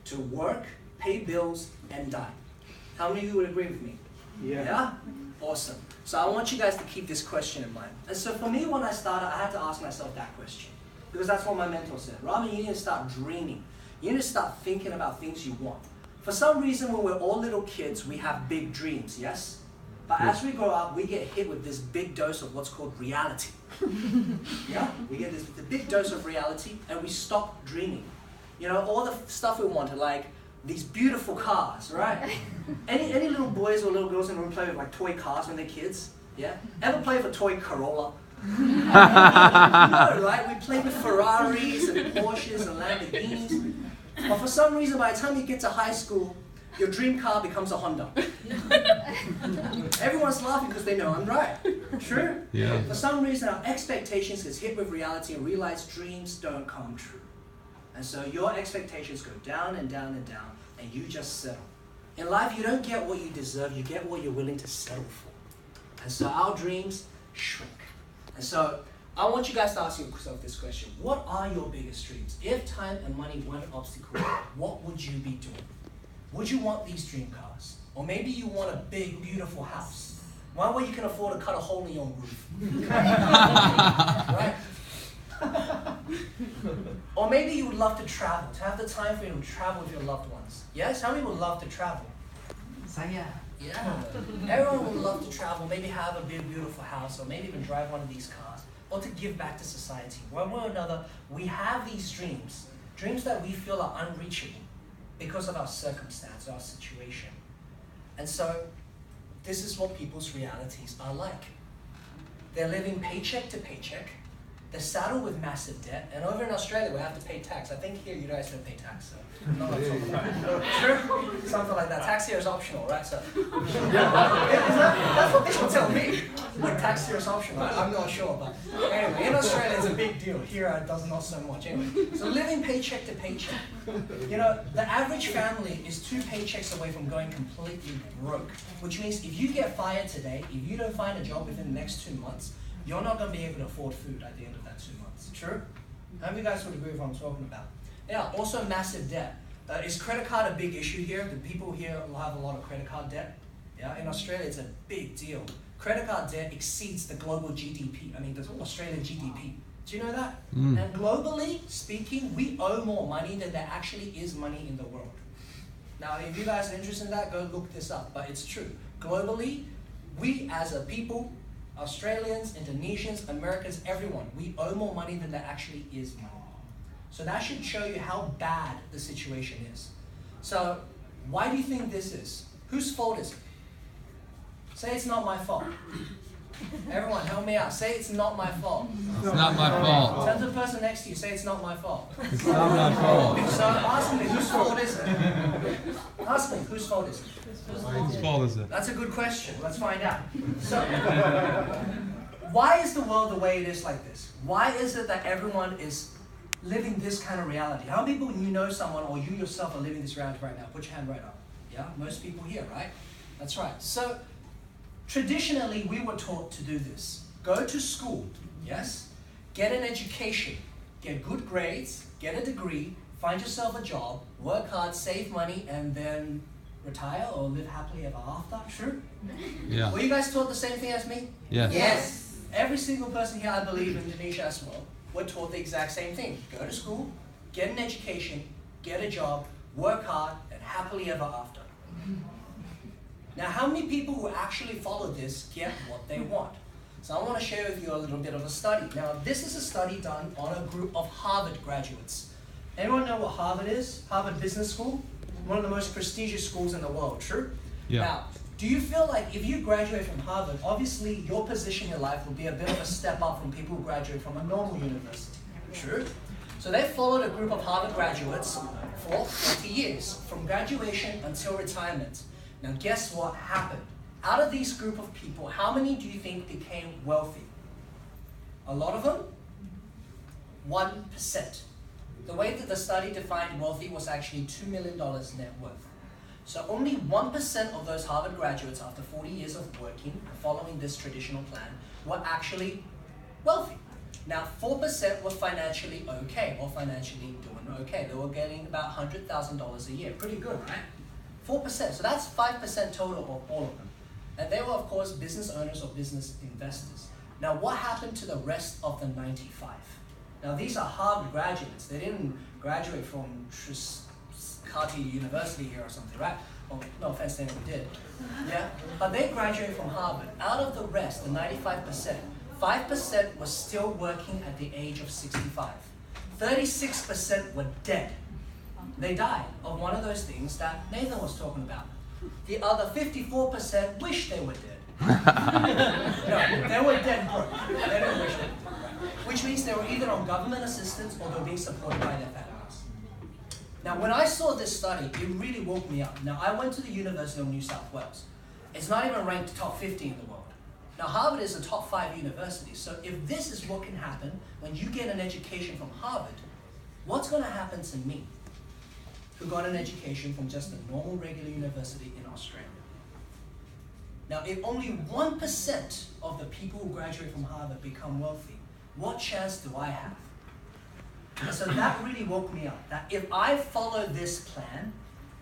to work, pay bills, and die. How many of you would agree with me? Yeah? Awesome. So I want you guys to keep this question in mind. And so for me, when I started, I had to ask myself that question. Because that's what my mentor said. Raman, you need to start dreaming. You need to start thinking about things you want. For some reason, when we're all little kids, we have big dreams, yes? But as we grow up, we get hit with this big dose of what's called reality. Yeah? We get the big dose of reality, and we stop dreaming. You know, all the stuff we wanted, like these beautiful cars, right? Any little boys or little girls in the room play with like toy cars when they're kids? Yeah? Ever play with a toy Corolla? No, right? We play with Ferraris and Porsches and Lamborghinis. But for some reason, by the time you get to high school, your dream car becomes a Honda. Everyone's laughing because they know I'm right. True? Yeah. For some reason, our expectations get hit with reality and realize dreams don't come true. And so your expectations go down and down and down, and you just settle. In life, you don't get what you deserve, you get what you're willing to settle for. And so our dreams shrink. And so I want you guys to ask yourself this question. What are your biggest dreams? If time and money weren't an obstacle, what would you be doing? Would you want these dream cars? Or maybe you want a big, beautiful house. One where you can afford to cut a hole in your roof. Right? Or maybe you would love to travel, to have the time for you to travel with your loved ones. Yes? How many would love to travel? Saya. Yeah. Everyone would love to travel, maybe have a big, beautiful house, or maybe even drive one of these cars, or to give back to society. One way or another, we have these dreams that we feel are unreachable because of our circumstance, our situation. And so, this is what people's realities are like. They're living paycheck to paycheck. They're saddled with massive debt, and over in Australia we have to pay tax. I think here you guys don't pay tax, so I'm not talking about it. Sure? Something like that. Tax here is optional, right? So that's what people tell me. Like tax here is optional. I'm not sure, but anyway, in Australia it's a big deal. Here it does not so much. Anyway, so living paycheck to paycheck. You know, the average family is 2 paychecks away from going completely broke. Which means if you get fired today, if you don't find a job within the next 2 months, you're not going to be able to afford food at the end of that 2 months. True? How many of you guys would agree with what I'm talking about? Yeah, also massive debt. Is credit card a big issue here? Do people here have a lot of credit card debt? Yeah, in Australia it's a big deal. Credit card debt exceeds the global GDP. I mean, the Australian GDP. Do you know that? And globally speaking, we owe more money than there actually is money in the world. Now, if you guys are interested in that, go look this up. But it's true. Globally, we as a people, Australians, Indonesians, Americans, everyone, we owe more money than there actually is money. So that should show you how bad the situation is. So why do you think this is? Whose fault is it? Say it's not my fault. Everyone, help me out. Say it's not my fault. It's not my fault. Turn to the person next to you, say it's not my fault. It's not my fault. So ask me, whose fault is it? Ask me, whose fault is it? Whose fault is it? That's a good question. Let's find out. So, why is the world the way it is like this? Why is it that everyone is living this kind of reality? How many people you know someone or you yourself are living this reality right now? Put your hand right up. Yeah, most people here, right? That's right. So, traditionally, we were taught to do this. Go to school, yes? Get an education, get good grades, get a degree, find yourself a job, work hard, save money, and then retire or live happily ever after. True? Yeah. Were you guys taught the same thing as me? Yes. Yes. Every single person here, I believe, in Indonesia as well, were taught the exact same thing. Go to school, get an education, get a job, work hard, and happily ever after. Now, how many people who actually follow this get what they want? So I want to share with you a little bit of a study. Now, this is a study done on a group of Harvard graduates. Anyone know what Harvard is? Harvard Business School? One of the most prestigious schools in the world, true? Yeah. Now, do you feel like if you graduate from Harvard, obviously your position in life will be a bit of a step up from people who graduate from a normal university, true? So they followed a group of Harvard graduates for 20 years, from graduation until retirement. Now guess what happened? Out of these group of people, how many do you think became wealthy? A lot of them? 1%. The way that the study defined wealthy was actually $2 million net worth. So only 1% of those Harvard graduates after 40 years of working, following this traditional plan, were actually wealthy. Now, 4% were financially okay, or financially doing okay. They were getting about $100,000 a year. Pretty good, right? 4%, so that's 5% total of all of them. And they were, of course, business owners or business investors. Now, what happened to the rest of the 95? Now, these are Harvard graduates. They didn't graduate from Cartier University here or something, right? Well, no offense to anyone who did. Yeah? But they graduated from Harvard. Out of the rest, the 95%, 5% were still working at the age of 65. 36% were dead. They died of one of those things that Nathan was talking about. The other 54% wish they were dead. No, they were dead broke. They didn't wish they were dead. Which means they were either on government assistance or they were being supported by their families. Now, when I saw this study, it really woke me up. Now, I went to the University of New South Wales. It's not even ranked top 50 in the world. Now, Harvard is a top 5 university, so if this is what can happen when you get an education from Harvard, what's going to happen to me, who got an education from just a normal, regular university in Australia? Now, if only 1% of the people who graduate from Harvard become wealthy, what chance do I have? And so that really woke me up, that if I follow this plan,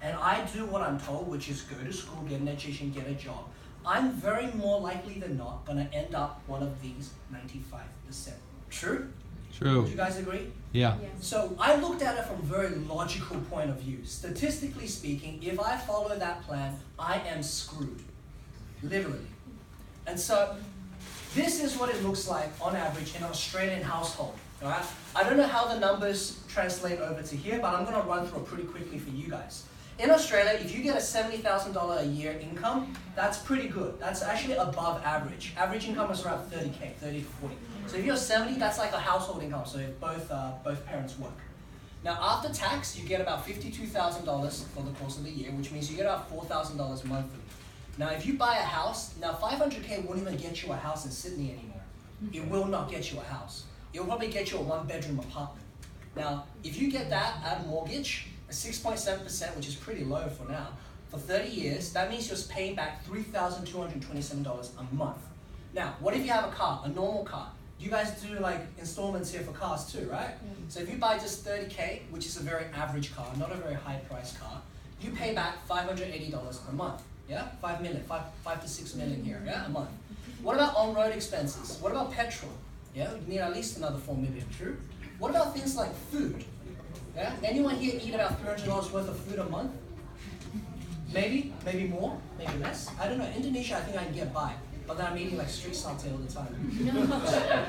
and I do what I'm told, which is go to school, get an education, get a job, I'm very more likely than not going to end up one of these 95%. True? True. Would you guys agree? Yeah. So I looked at it from a very logical point of view. Statistically speaking, if I follow that plan, I am screwed. Literally. And so this is what it looks like on average in an Australian household. All right? I don't know how the numbers translate over to here, but I'm going to run through it pretty quickly for you guys. In Australia, if you get a $70,000 a year income, that's pretty good. That's actually above average. Average income is around 30K, 30 to 40. So if you're 70, that's like a household income, so if both parents work. Now, after tax, you get about $52,000 for the course of the year, which means you get about $4,000 monthly. Now, if you buy a house, now 500K won't even get you a house in Sydney anymore. It will not get you a house. It will probably get you a 1-bedroom apartment. Now, if you get that at a mortgage, a 6.7%, which is pretty low for now, for 30 years, that means you're paying back $3,227 a month. Now, what if you have a car, a normal car? You guys do like installments here for cars too, right? So if you buy just 30K, which is a very average car, not a very high priced car, you pay back $580 a month. Yeah, 5 to 6 million here, yeah, a month. What about on-road expenses? What about petrol? Yeah, you need at least another 4 million, true? What about things like food? Yeah, anyone here eat about $300 worth of food a month? Maybe more, maybe less. I don't know. Indonesia, I think I can get by, but then I'm eating like street satay all the time.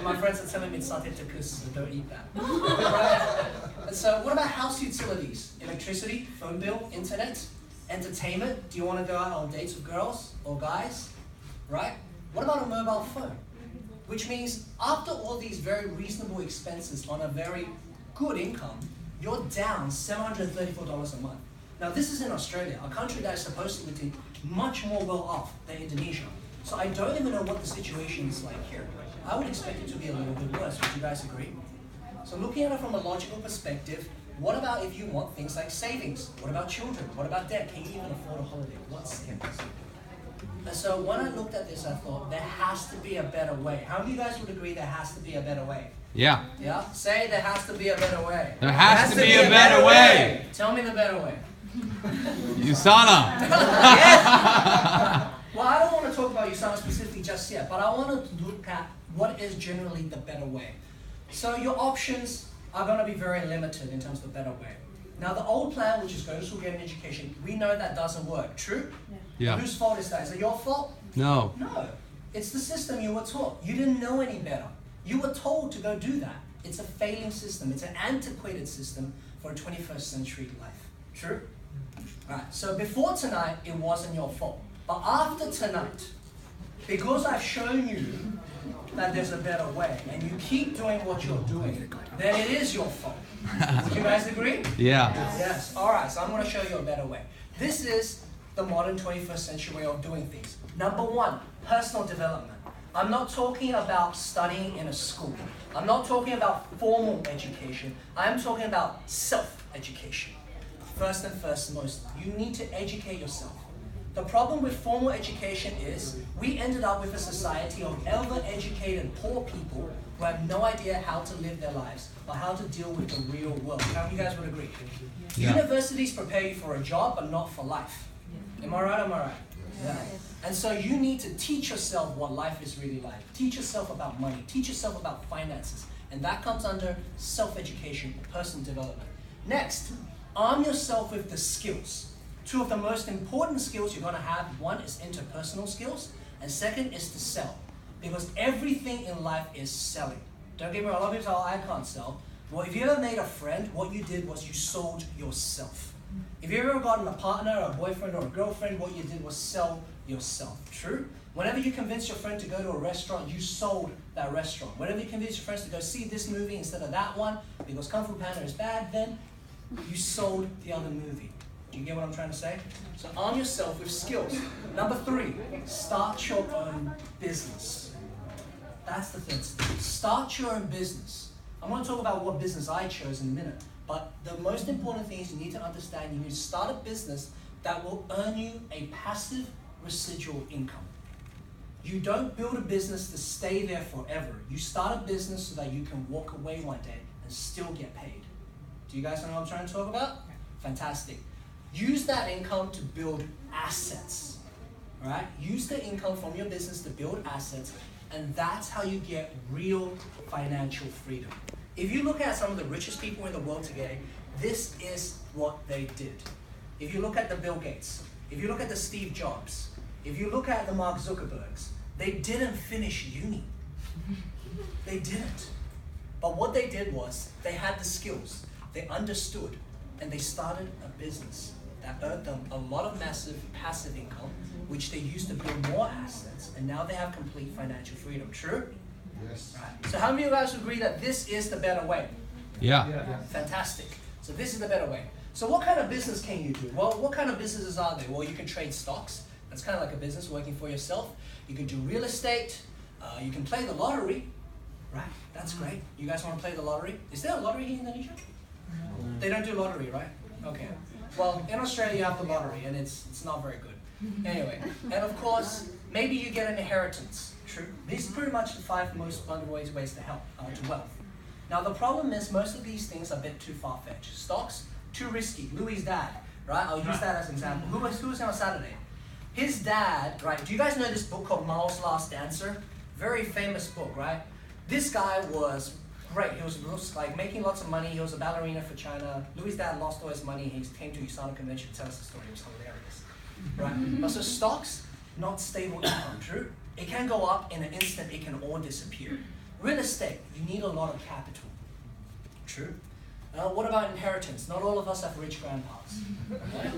My friends are telling me it's satay tikus, so don't eat that. Right? And so, what about house utilities? Electricity, phone bill, internet, entertainment. Do you want to go out on dates with girls or guys? Right? What about a mobile phone? Which means after all these very reasonable expenses on a very good income, you're down $734 a month. Now this is in Australia, a country that is supposedly much more well off than Indonesia. So I don't even know what the situation is like here. I would expect it to be a little bit worse. Would you guys agree? So looking at it from a logical perspective, what about if you want things like savings? What about children? What about debt? Can you even afford a holiday? What's savings? And so when I looked at this, I thought there has to be a better way. How many of you guys would agree there has to be a better way? Yeah. Yeah? Say there has to be a better way. There has to be a better way. Tell me the better way. USANA. Yes. Well, I don't want to talk about USANA specifically just yet, but I want to look at what is generally the better way. So your options are going to be very limited in terms of the better way. Now the old plan, which is go to school, get an education, we know that doesn't work. True? Yeah. Whose fault is that? Is it your fault? No. No. It's the system you were taught. You didn't know any better. You were told to go do that. It's a failing system. It's an antiquated system for a 21st century life. True? Alright, so before tonight, it wasn't your fault. But after tonight, because I've shown you that there's a better way, and you keep doing what you're doing, then it is your fault. Do you guys agree? Yeah. Yes. Alright, so I'm going to show you a better way. This is the modern 21st century way of doing things. Number one, personal development. I'm not talking about studying in a school. I'm not talking about formal education. I'm talking about self-education. First and foremost, you need to educate yourself. The problem with formal education is we ended up with a society of over-educated poor people who have no idea how to live their lives or how to deal with the real world. How you guys would agree? Yeah. Universities prepare you for a job, but not for life. Am I right? Am I right? Yeah. And so you need to teach yourself what life is really like. Teach yourself about money. Teach yourself about finances. And that comes under self-education, personal development. Next, arm yourself with the skills. Two of the most important skills you're going to have, one is interpersonal skills, and second is to sell. Because everything in life is selling. Don't get me wrong, a lot of people say, oh, I can't sell. Well, if you ever made a friend, what you did was you sold yourself. If you ever gotten a partner, a boyfriend, or a girlfriend, what you did was sell yourself. True? Whenever you convince your friend to go to a restaurant, you sold that restaurant. Whenever you convince your friends to go see this movie instead of that one, because Kung Fu Panda is bad, then you sold the other movie. Do you get what I'm trying to say? So arm yourself with skills. Number 3, start your own business. That's the thing. Start your own business. I'm going to talk about what business I chose in a minute. But the most important thing is you need to understand you need to start a business that will earn you a passive residual income. You don't build a business to stay there forever. You start a business so that you can walk away one day and still get paid. Do you guys know what I'm trying to talk about? Fantastic. Use that income to build assets. All right? Use the income from your business to build assets, and that's how you get real financial freedom. If you look at some of the richest people in the world today, this is what they did. If you look at the Bill Gates, if you look at the Steve Jobs, if you look at the Mark Zuckerbergs, they didn't finish uni. They didn't. But what they did was they had the skills, they understood, and they started a business that earned them a lot of massive passive income, which they used to build more assets, and now they have complete financial freedom. True? Yes. Right. So how many of you guys agree that this is the better way? Yeah. Fantastic. So this is the better way. So what kind of business can you do? Well, what kind of businesses are there? Well, you can trade stocks. That's kind of like a business working for yourself. You can do real estate. You can play the lottery. Right? That's great. You guys want to play the lottery? Is there a lottery in Indonesia? They don't do lottery, right? Okay. Well, in Australia you have the lottery, and it's not very good. Anyway, and of course, maybe you get an inheritance. True. These are pretty much the 5 most abundant ways to help to wealth. Now the problem is most of these things are a bit too far-fetched. Stocks, too risky. Louis' dad, right? I'll use that as an example. Who was on Saturday? His dad, right? Do you guys know this book called Mao's Last Dancer? Very famous book, right? This guy was great. He was like making lots of money. He was a ballerina for China. Louis' dad lost all his money. He came to USANA convention to tell us the story. It was hilarious, right? But so stocks, not stable income. True. It can go up in an instant. It can all disappear. Real estate, you need a lot of capital. True. What about inheritance? Not all of us have rich grandpas. Okay?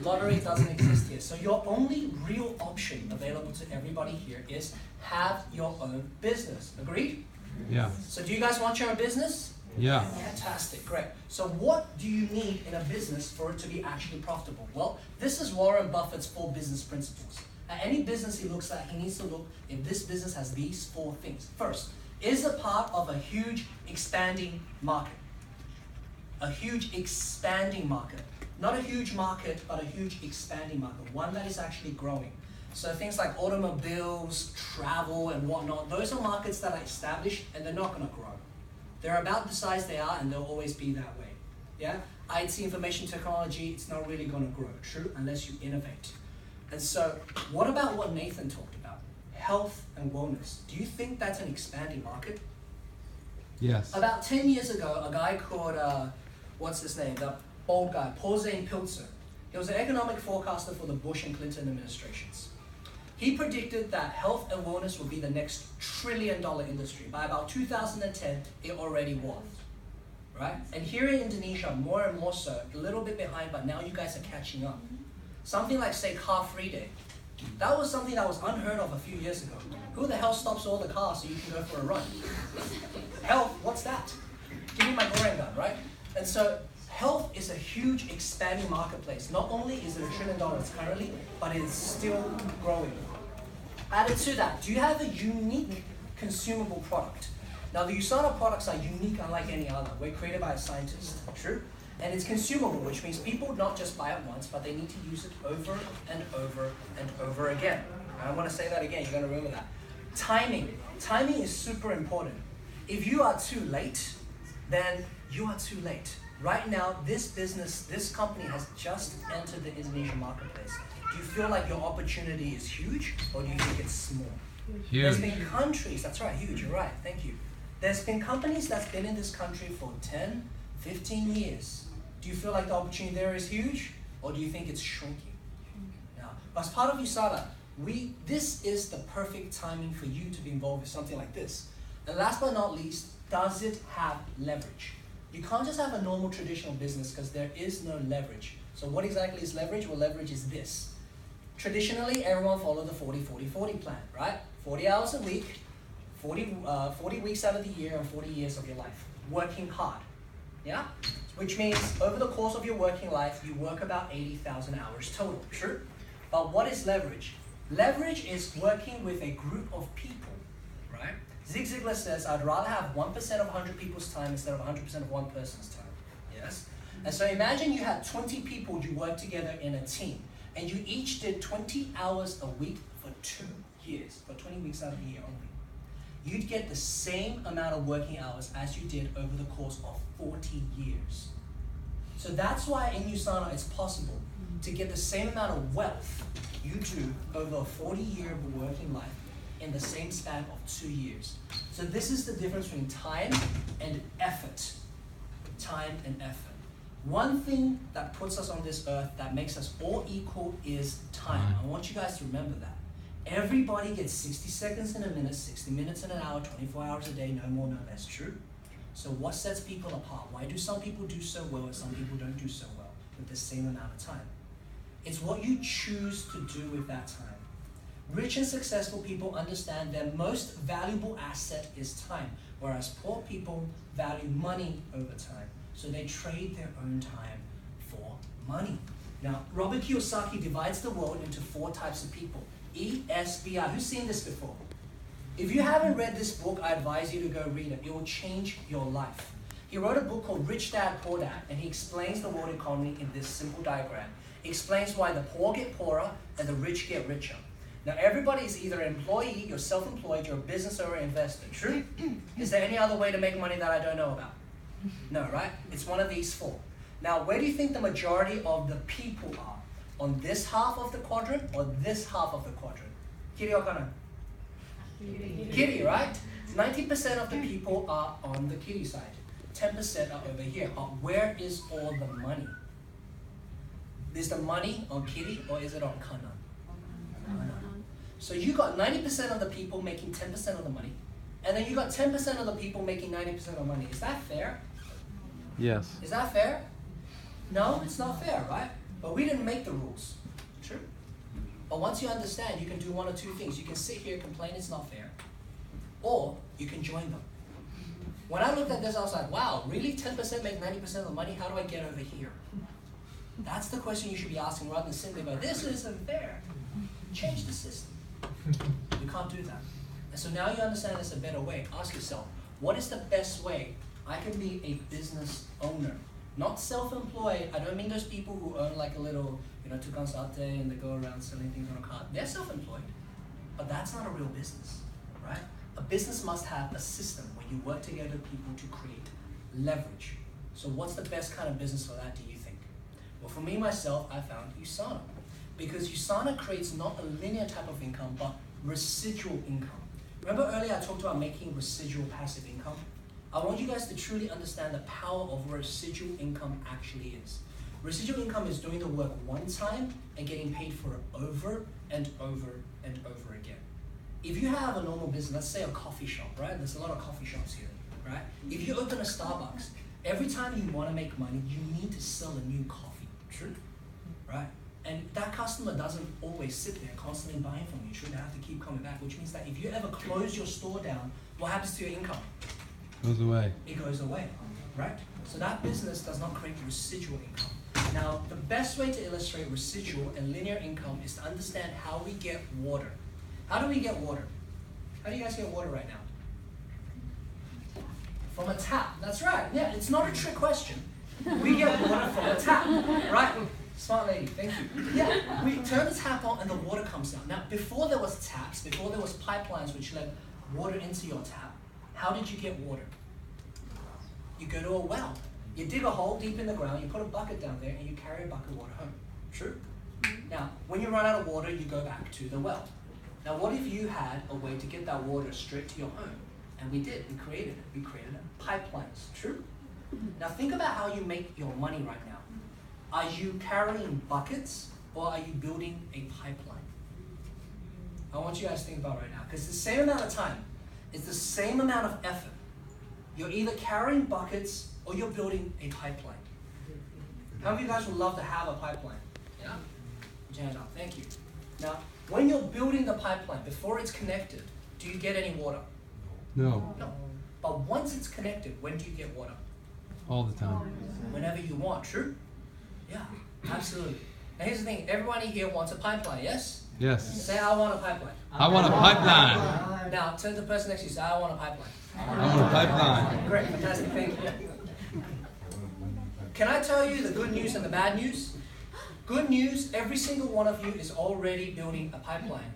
Lottery doesn't exist here. So your only real option available to everybody here is have your own business. Agreed? Yeah. So do you guys want your own business? Yeah. Fantastic, great. So what do you need in a business for it to be actually profitable? Well, this is Warren Buffett's 4 business principles. At any business he looks at, he needs to look if this business has these 4 things. First, is it part of a huge expanding market? A huge expanding market. Not a huge market, but a huge expanding market. One that is actually growing. So things like automobiles, travel, and whatnot, those are markets that are established and they're not going to grow. They're about the size they are and they'll always be that way. Yeah? IT, information technology, it's not really going to grow, true, unless you innovate. And so, what about what Nathan talked about? Health and wellness. Do you think that's an expanding market? Yes. About 10 years ago, a guy called, what's his name? The bald guy, Poole-McCullough. He was an economic forecaster for the Bush and Clinton administrations. He predicted that health and wellness would be the next $1 trillion industry. By about 2010, it already was. Right? And here in Indonesia, more and more so, a little bit behind, but now you guys are catching up. Something like, say, Car Free Day. That was something that was unheard of a few years ago. Who the hell stops all the cars so you can go for a run? Health, what's that? Give me my Goring gun, right? And so, health is a huge expanding marketplace. Not only is it $1 trillion currently, but it is still growing. Added to that, do you have a unique consumable product? Now the USANA products are unique unlike any other. We're created by a scientist, true? And it's consumable, which means people not just buy it once, but they need to use it over and over and over again. I want to say that again, you're going to remember that. Timing. Timing is super important. If you are too late, then you are too late. Right now, this company has just entered the Indonesian marketplace. Do you feel like your opportunity is huge, or do you think it's small? Huge. There's been countries, that's right, huge, you're right, thank you. There's been companies that's been in this country for 10, 15 years. Do you feel like the opportunity there is huge, or do you think it's shrinking? Now, as part of USADA, this is the perfect timing for you to be involved with something like this. And last but not least, does it have leverage? You can't just have a normal traditional business because there is no leverage. So what exactly is leverage? Well, leverage is this. Traditionally, everyone followed the 40-40-40 plan, right? 40 hours a week, 40 weeks out of the year, and 40 years of your life. Working hard, yeah? Which means over the course of your working life, you work about 80,000 hours total, true? But what is leverage? Leverage is working with a group of people, right? Zig Ziglar says, I'd rather have 1% of 100 people's time instead of 100% of one person's time, yes? And so imagine you had 20 people you worked together in a team, and you each did 20 hours a week for 2 years, for 20 weeks out of the year only. You'd get the same amount of working hours as you did over the course of 40 years. So that's why in USANA it's possible to get the same amount of wealth you do over a 40-year working life in the same span of 2 years. So this is the difference between time and effort. Time and effort. One thing that puts us on this earth that makes us all equal is time. I want you guys to remember that. Everybody gets 60 seconds in a minute, 60 minutes in an hour, 24 hours a day, no more, no less, true? So what sets people apart? Why do some people do so well and some people don't do so well with the same amount of time? It's what you choose to do with that time. Rich and successful people understand their most valuable asset is time, whereas poor people value money over time. So they trade their own time for money. Now, Robert Kiyosaki divides the world into 4 types of people. ESBI. Who's seen this before? If you haven't read this book, I advise you to go read it. It will change your life. He wrote a book called Rich Dad, Poor Dad, and he explains the world economy in this simple diagram. He explains why the poor get poorer and the rich get richer. Now, everybody is either an employee, you're self-employed, you're a business or an investor. True? Is there any other way to make money that I don't know about? No, right? It's one of these 4. Now, where do you think the majority of the people are? On this half of the quadrant or this half of the quadrant? Kiri or kanan? Kiri, right? 90% of the people are on the kiri side. 10% are over here. Where is all the money? Is the money on kiri or is it on kanan? Kanan. So you got 90% of the people making 10% of the money, and then you got 10% of the people making 90% of the money. Is that fair? Yes. Is that fair? No, it's not fair, right? But we didn't make the rules. True? But once you understand, you can do one or 2 things. You can sit here and complain it's not fair, or you can join them. When I looked at this, I was like, wow, really? 10% make 90% of the money? How do I get over here? That's the question you should be asking rather than simply go, this isn't fair. Change the system. You can't do that. And so now you understand there's a better way. Ask yourself, what is the best way I can be a business owner? Not self-employed. I don't mean those people who own like a little, tukang satay and they go around selling things on a cart. They're self-employed, but that's not a real business, right? A business must have a system where you work together with people to create leverage. So what's the best kind of business for that, do you think? Well, for me, myself, I found USANA. Because USANA creates not a linear type of income, but residual income. Remember earlier I talked about making residual passive income? I want you guys to truly understand the power of what residual income actually is. Residual income is doing the work one time and getting paid for it over and over and over again. If you have a normal business, let's say a coffee shop, right? There's a lot of coffee shops here, right? If you open a Starbucks, every time you want to make money, you need to sell a new coffee, true? Right? And that customer doesn't always sit there constantly buying from you, true? They have to keep coming back, which means that if you ever close your store down, what happens to your income? Goes away. It goes away, right? So that business does not create residual income. Now, the best way to illustrate residual and linear income is to understand how we get water. How do we get water? How do you guys get water right now? From a tap, that's right. Yeah, it's not a trick question. We get water from a tap, right? Smart lady, thank you. Yeah, we turn the tap on and the water comes down. Now, before there was taps, before there was pipelines which let water into your tap, how did you get water? You go to a well. You dig a hole deep in the ground, you put a bucket down there, and you carry a bucket of water home. True? Now, when you run out of water, you go back to the well. Now, what if you had a way to get that water straight to your home? And we did. We created it. We created pipelines. True? Now, think about how you make your money right now. Are you carrying buckets, or are you building a pipeline? I want you guys to think about it right now, because it's the same amount of time. It's the same amount of effort. You're either carrying buckets or you're building a pipeline. How many of you guys would love to have a pipeline? Yeah? Put your hand up. Thank you. Now, when you're building the pipeline, before it's connected, do you get any water? No. No. But once it's connected, when do you get water? All the time. Whenever you want. True? Yeah, absolutely. Now here's the thing. Everybody here wants a pipeline, yes? Yes. Say, I want a pipeline. I want a pipeline. Now, turn to the person next to you. Say, I want a pipeline. I want a pipeline. Great, fantastic, thank you. Can I tell you the good news and the bad news? Good news, every single one of you is already building a pipeline.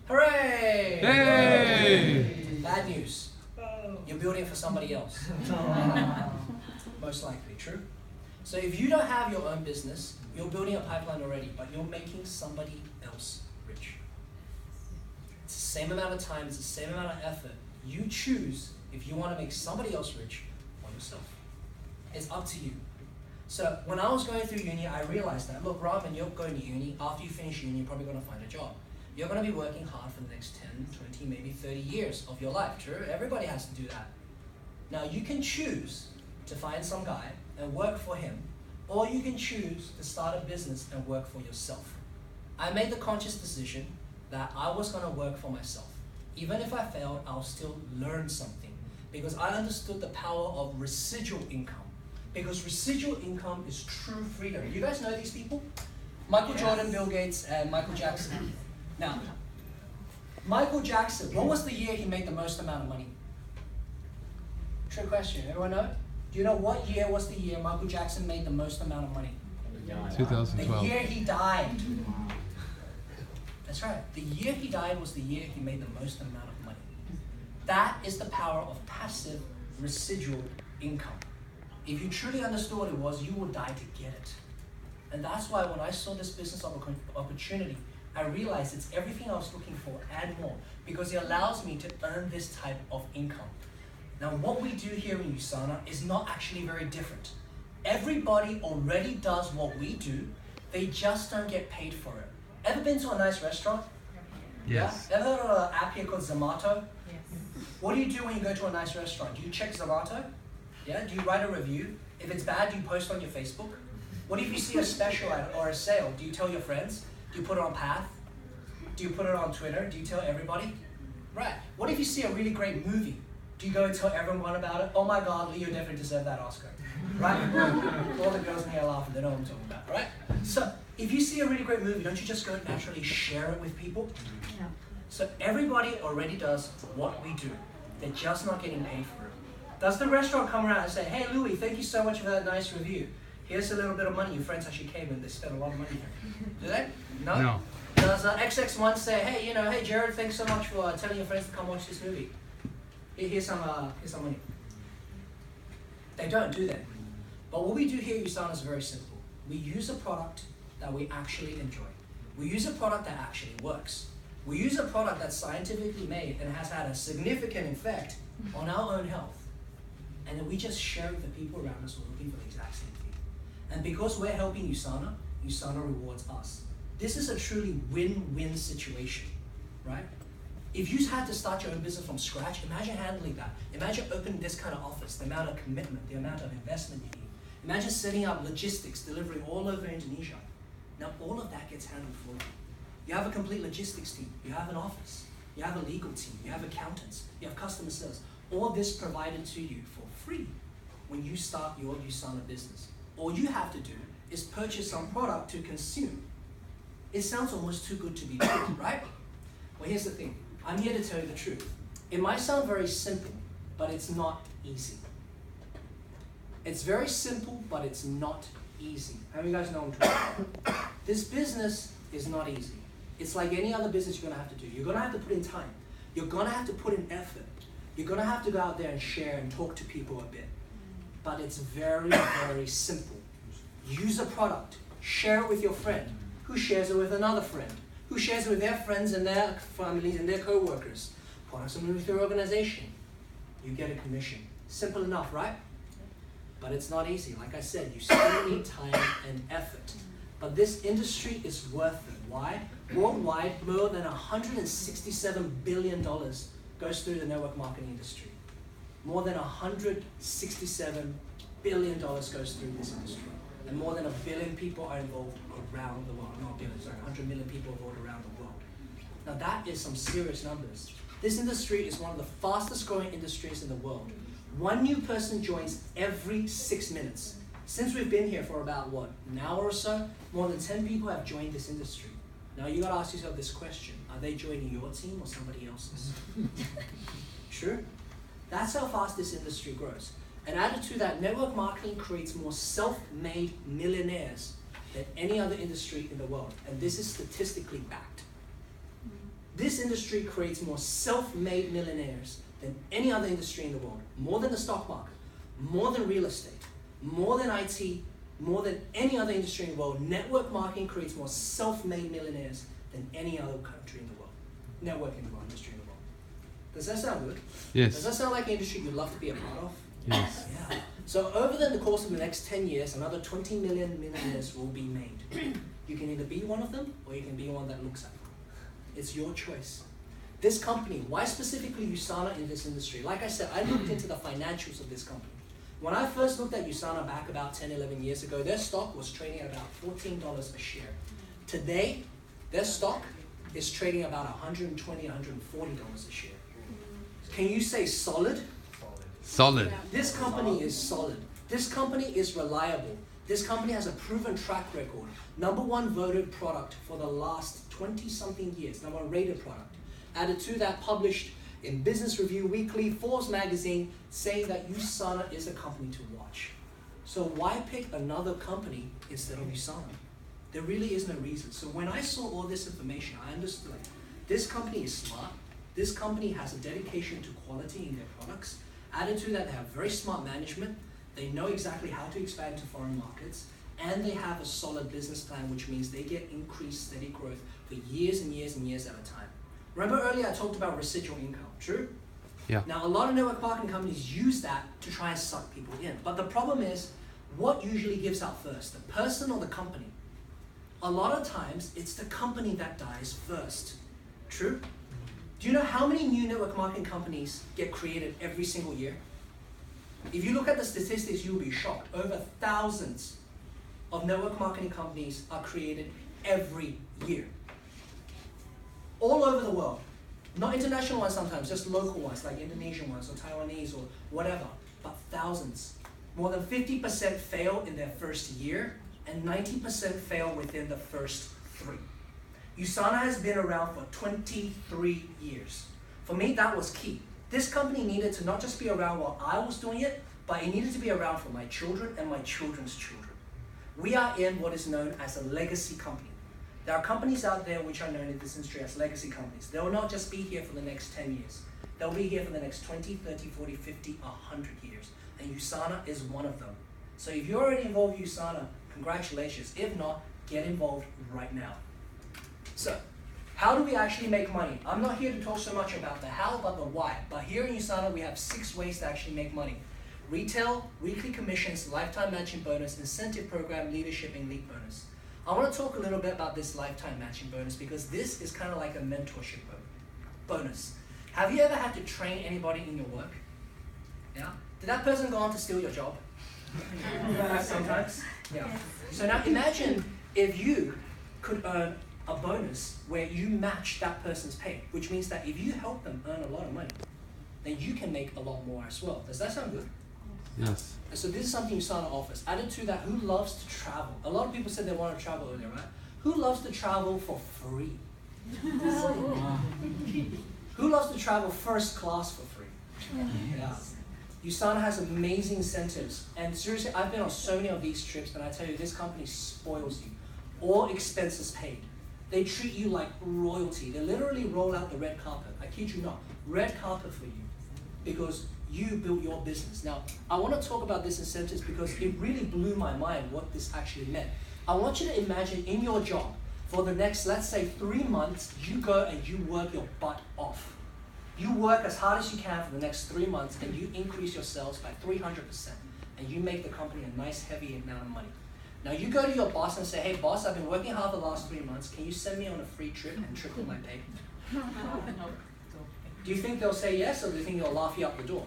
Hooray! Hey! Bad news, you're building it for somebody else. Most likely, true? So if you don't have your own business, you're building a pipeline already, but you're making somebody else rich. It's the same amount of time, it's the same amount of effort. You choose if you want to make somebody else rich or yourself. It's up to you. So when I was going through uni, I realized that, look, Raman, you're going to uni. After you finish uni, you're probably going to find a job. You're going to be working hard for the next 10, 20, maybe 30 years of your life, true? Everybody has to do that. Now, you can choose to find some guy and work for him, or you can choose to start a business and work for yourself. I made the conscious decision that I was going to work for myself. Even if I failed, I'll still learn something, because I understood the power of residual income. Because residual income is true freedom. You guys know these people? Michael Jordan, Bill Gates, and Michael Jackson. Now, Michael Jackson, what was the year he made the most amount of money? Trick question, everyone know? Do you know what year was the year Michael Jackson made the most amount of money? 2012. The year he died. That's right. The year he died was the year he made the most amount of money. That is the power of passive residual income. If you truly understood what it was, you would die to get it. And that's why when I saw this business opportunity, I realized it's everything I was looking for and more, because it allows me to earn this type of income. Now, what we do here in USANA is not actually very different. Everybody already does what we do, they just don't get paid for it. Ever been to a nice restaurant? Yes. Yeah? Ever heard of an app here called Zomato? Yes. What do you do when you go to a nice restaurant? Do you check Zomato? Yeah? Do you write a review? If it's bad, do you post on your Facebook? What if you see a special ad or a sale? Do you tell your friends? Do you put it on Path? Do you put it on Twitter? Do you tell everybody? Right. What if you see a really great movie? Do you go and tell everyone about it? Oh my God, Leo definitely deserved that Oscar. Right? All the girls in here are laughing, they know what I'm talking about, right? So, if you see a really great movie, don't you just go and naturally share it with people? Yeah. So everybody already does what we do. They're just not getting paid for it. Does the restaurant come around and say, hey Louis, thank you so much for that nice review. Here's a little bit of money. Your friends actually came and they spent a lot of money here. Do they? No? No. Does XX1 say, hey, hey Jared, thanks so much for telling your friends to come watch this movie. Here's some money. They don't do that. But what we do here at USANA is very simple. We use a product that we actually enjoy. We use a product that actually works. We use a product that's scientifically made and has had a significant effect on our own health. And then we just share it with the people around us who are looking for the exact same thing. And because we're helping USANA, USANA rewards us. This is a truly win-win situation, right? If you had to start your own business from scratch, imagine handling that. Imagine opening this kind of office, the amount of commitment, the amount of investment you need. Imagine setting up logistics, delivering all over Indonesia. Now all of that gets handled for you. You have a complete logistics team, you have an office, you have a legal team, you have accountants, you have customer service. All this provided to you for free when you start your USANA business. All you have to do is purchase some product to consume. It sounds almost too good to be true, right? Well, here's the thing. I'm here to tell you the truth. It might sound very simple, but it's not easy. It's very simple, but it's not easy. How many of you guys know what I'm talking about? This business is not easy. It's like any other business you're gonna have to do. You're gonna have to put in time. You're gonna have to put in effort. You're gonna have to go out there and share and talk to people a bit. But it's very, very simple. Use a product. Share it with your friend, who shares it with another friend, who shares it with their friends and their families and their co-workers. Put something with your organization. You get a commission. Simple enough, right? But it's not easy. Like I said, you still need time and effort. But this industry is worth it. Why? Worldwide, more than $167 billion goes through the network marketing industry. More than $167 billion goes through this industry. And more than 1 billion people are involved around the world. Not billion, sorry, 100 million people involved around the world. Now that is some serious numbers. This industry is one of the fastest growing industries in the world. One new person joins every 6 minutes. Since we've been here for about, what, an hour or so, more than 10 people have joined this industry. Now you gotta ask yourself this question: are they joining your team or somebody else's? True? That's how fast this industry grows. And added to that, network marketing creates more self-made millionaires than any other industry in the world. And this is statistically backed. This industry creates more self-made millionaires than any other industry in the world. More than the stock market, more than real estate, more than IT, more than any other industry in the world. Network marketing creates more self-made millionaires than any other country in the world. Networking industry in the world. Does that sound good? Yes. Does that sound like an industry you'd love to be a part of? Yes. Yeah. So over the course of the next 10 years, another 20 million millionaires will be made. You can either be one of them, or you can be one that looks at them. It's your choice. This company, why specifically USANA in this industry? Like I said, I looked into the financials of this company. When I first looked at USANA back about 10, 11 years ago, their stock was trading at about $14 a share. Today, their stock is trading about $120, $140 a share. Can you say solid? Solid. This company is solid. This company is reliable. This company has a proven track record. #1 voted product for the last 20-something years. #1 rated product. Added to that, published in Business Review Weekly, Forbes magazine, saying that USANA is a company to watch. So why pick another company instead of USANA? There really is no reason. So when I saw all this information, I understood this company is smart. This company has a dedication to quality in their products. Added to that, they have very smart management. They know exactly how to expand to foreign markets, and they have a solid business plan, which means they get increased steady growth for years and years and years at a time. Remember earlier I talked about residual income, true? Yeah. Now a lot of network marketing companies use that to try and suck people in. But the problem is, what usually gives out first, the person or the company? A lot of times, it's the company that dies first, true? Do you know how many new network marketing companies get created every single year? If you look at the statistics, you'll be shocked. Over thousands of network marketing companies are created every year. All over the world. Not international ones sometimes, just local ones like Indonesian ones or Taiwanese or whatever, but thousands. More than 50% fail in their first year and 90% fail within the first 3. USANA has been around for 23 years. For me, that was key. This company needed to not just be around while I was doing it, but it needed to be around for my children and my children's children. We are in what is known as a legacy company. There are companies out there which are known in this industry as legacy companies. They will not just be here for the next 10 years. They'll be here for the next 20, 30, 40, 50, 100 years. And USANA is one of them. So if you're already involved with USANA, congratulations. If not, get involved right now. So, how do we actually make money? I'm not here to talk so much about the how, but the why. But here in USANA, we have 6 ways to actually make money. Retail, weekly commissions, lifetime matching bonus, incentive program, leadership, and lead bonus. I want to talk a little bit about this lifetime matching bonus because this is kind of like a mentorship bonus. Have you ever had to train anybody in your work? Yeah? Did that person go on to steal your job? Sometimes? Yeah. So now imagine if you could earn a bonus where you match that person's pay, which means that if you help them earn a lot of money, then you can make a lot more as well. Does that sound good? Yes. And so this is something USANA offers. Added to that, who loves to travel? A lot of people said they want to travel earlier, right? Who loves to travel for free? Who loves to travel first class for free? Yeah. USANA has amazing incentives. And seriously, I've been on so many of these trips, and I tell you, this company spoils you. All expenses paid. They treat you like royalty. They literally roll out the red carpet. I kid you not. Red carpet for you. Because you built your business. Now, I want to talk about this incentives because it really blew my mind what this actually meant. I want you to imagine in your job, for the next, let's say 3 months, you go and you work your butt off. You work as hard as you can for the next 3 months and you increase your sales by 300% and you make the company a nice heavy amount of money. Now you go to your boss and say, hey boss, I've been working hard the last 3 months, can you send me on a free trip and triple my pay? Do you think they'll say yes, or do you think they'll laugh you out the door?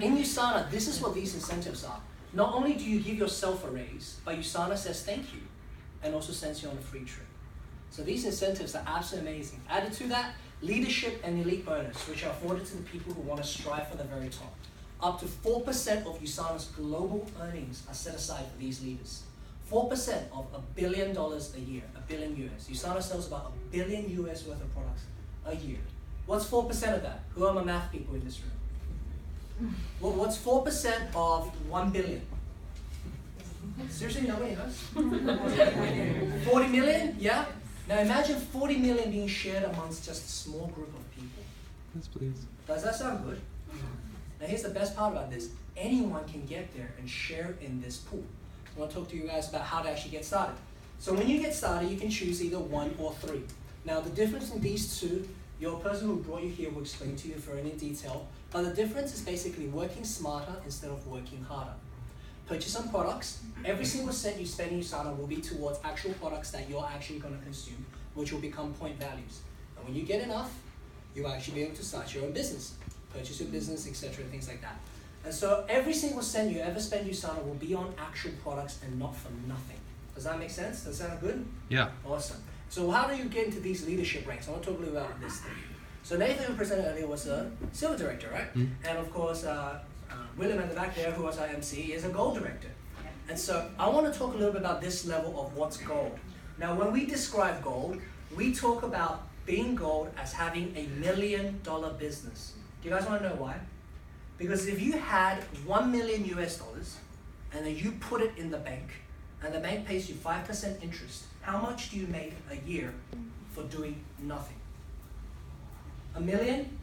In USANA, this is what these incentives are. Not only do you give yourself a raise, but USANA says thank you and also sends you on a free trip. So these incentives are absolutely amazing. Added to that, leadership and elite bonus, which are afforded to the people who want to strive for the very top. Up to 4% of USANA's global earnings are set aside for these leaders. 4% of $1 billion a year, $1 billion US. USANA sells about $1 billion US worth of products a year. What's 4% of that? Who are my math people in this room? Well, what's 4% of 1 billion? Seriously, nobody knows? 40 million? Yeah? Now imagine 40 million being shared amongst just a small group of people. Yes, please. Does that sound good? Now here's the best part about this. Anyone can get there and share in this pool. I want to talk to you guys about how to actually get started. So when you get started, you can choose either 1 or 3. Now the difference in these two, your person who brought you here will explain to you for any detail, but the difference is basically working smarter instead of working harder. Purchase some products. Every single cent you spend in USANA will be towards actual products that you're actually going to consume, which will become point values. And when you get enough, you'll actually be able to start your own business, purchase your business, etc., things like that. And so every single cent you ever spend in USANA will be on actual products and not for nothing. Does that make sense? Does that sound good? Yeah. Awesome. So how do you get into these leadership ranks? I want to talk a little about this thing. So Nathan, who presented earlier, was a silver director, right? Mm-hmm. And of course, William at the back there, who was our MC, is a gold director. And so I want to talk a little bit about this level of what's gold. Now, when we describe gold, we talk about being gold as having $1 million business. Do you guys want to know why? Because if you had $1 million US and then you put it in the bank, and the bank pays you 5% interest, how much do you make a year for doing nothing? $1 million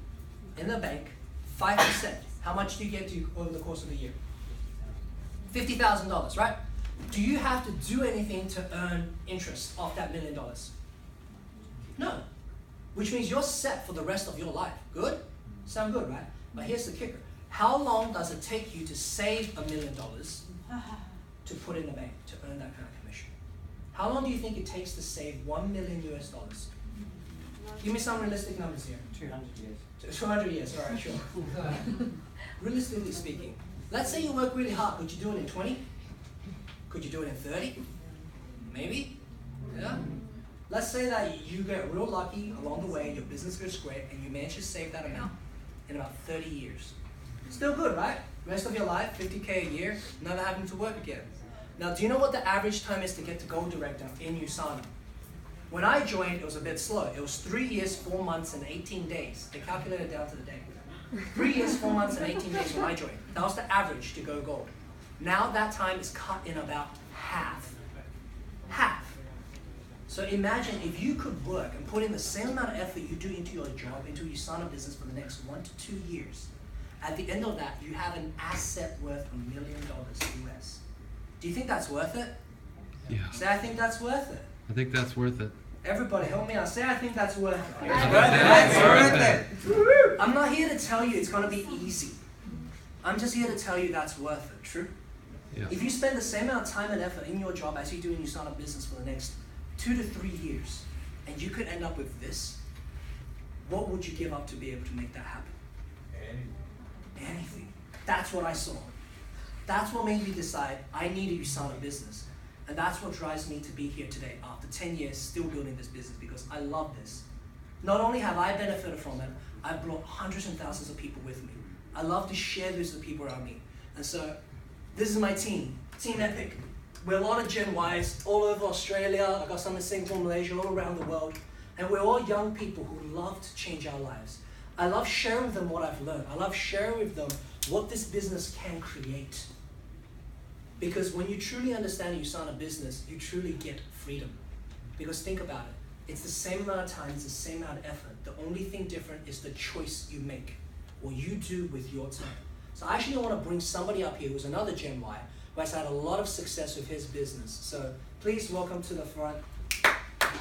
in the bank, 5%. How much do you get to over the course of the year? $50,000, right? Do you have to do anything to earn interest off that $1 million? No. Which means you're set for the rest of your life. Good? Sound good, right? But here's the kicker. How long does it take you to save $1 million to put in the bank to earn that kind of commission? How long do you think it takes to save $1 million US? Give me some realistic numbers here. 200 years. 200 years, all right, sure. Realistically speaking, let's say you work really hard. Could you do it in 20? Could you do it in 30? Maybe? Yeah? Let's say that you get real lucky along the way, your business goes great, and you manage to save that amount in about 30 years. Still good, right? Rest of your life, 50K a year, never having to work again. Now, do you know what the average time is to get to gold director in USANA? When I joined, it was a bit slow. It was 3 years, 4 months, and 18 days. They calculated down to the day. 3 years, 4 months, and 18 days when I joined. That was the average to go gold. Now that time is cut in about half. Half. So imagine if you could work and put in the same amount of effort you do into your job, into USANA business for the next 1 to 2 years. At the end of that, you have an asset worth $1 million US. Do you think that's worth it? Yeah. Say, I think that's worth it. I think that's worth it. Everybody help me out. Say, I think that's worth it. That's worth it. I'm not here to tell you it's going to be easy. I'm just here to tell you that's worth it. True? Yeah. If you spend the same amount of time and effort in your job as you do in your startup business for the next 2 to 3 years, and you could end up with this, what would you give up to be able to make that happen? Anything. That's what I saw. That's what made me decide I need a USANA business. And that's what drives me to be here today after 10 years still building this business, because I love this. Not only have I benefited from it, I've brought hundreds and thousands of people with me. I love to share this with people around me. And so this is my team, Team Epic. We're a lot of Gen Ys all over Australia. I've got some in Singapore, Malaysia, all around the world. And we're all young people who love to change our lives. I love sharing with them what I've learned. I love sharing with them what this business can create. Because when you truly understand and you start a business, you truly get freedom. Because think about it. It's the same amount of time, it's the same amount of effort. The only thing different is the choice you make, what you do with your time. So I actually want to bring somebody up here who's another Gen Y, who has had a lot of success with his business. So please welcome to the front,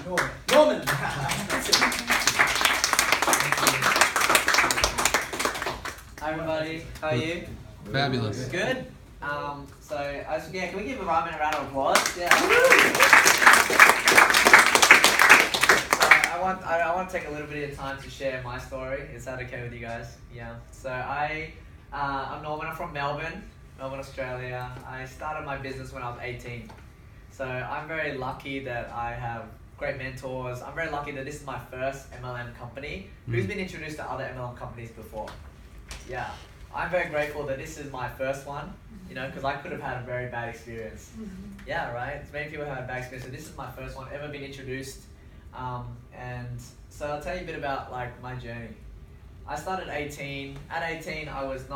Norman. Norman! That's it. Hi everybody, how are you? Fabulous. Good? Can we give Raman a round of applause? Yeah. I want to take a little bit of time to share my story. Is that okay with you guys? Yeah. So I'm Norman, I'm from Melbourne, Australia. I started my business when I was 18. So I'm very lucky that I have great mentors. I'm very lucky that this is my first MLM company. Who's been introduced to other MLM companies before? Yeah. I'm very grateful that this is my first one, because I could have had a very bad experience. Yeah, right? Many people have had a bad experience, so this is my first one ever been introduced. And so I'll tell you a bit about my journey. I started at 18. At 18, I wasn't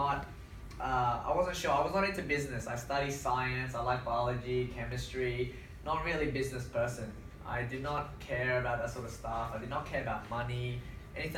sure. I was not into business. I studied science. I like biology, chemistry. Not really a business person. I did not care about that sort of stuff. I did not care about money, anything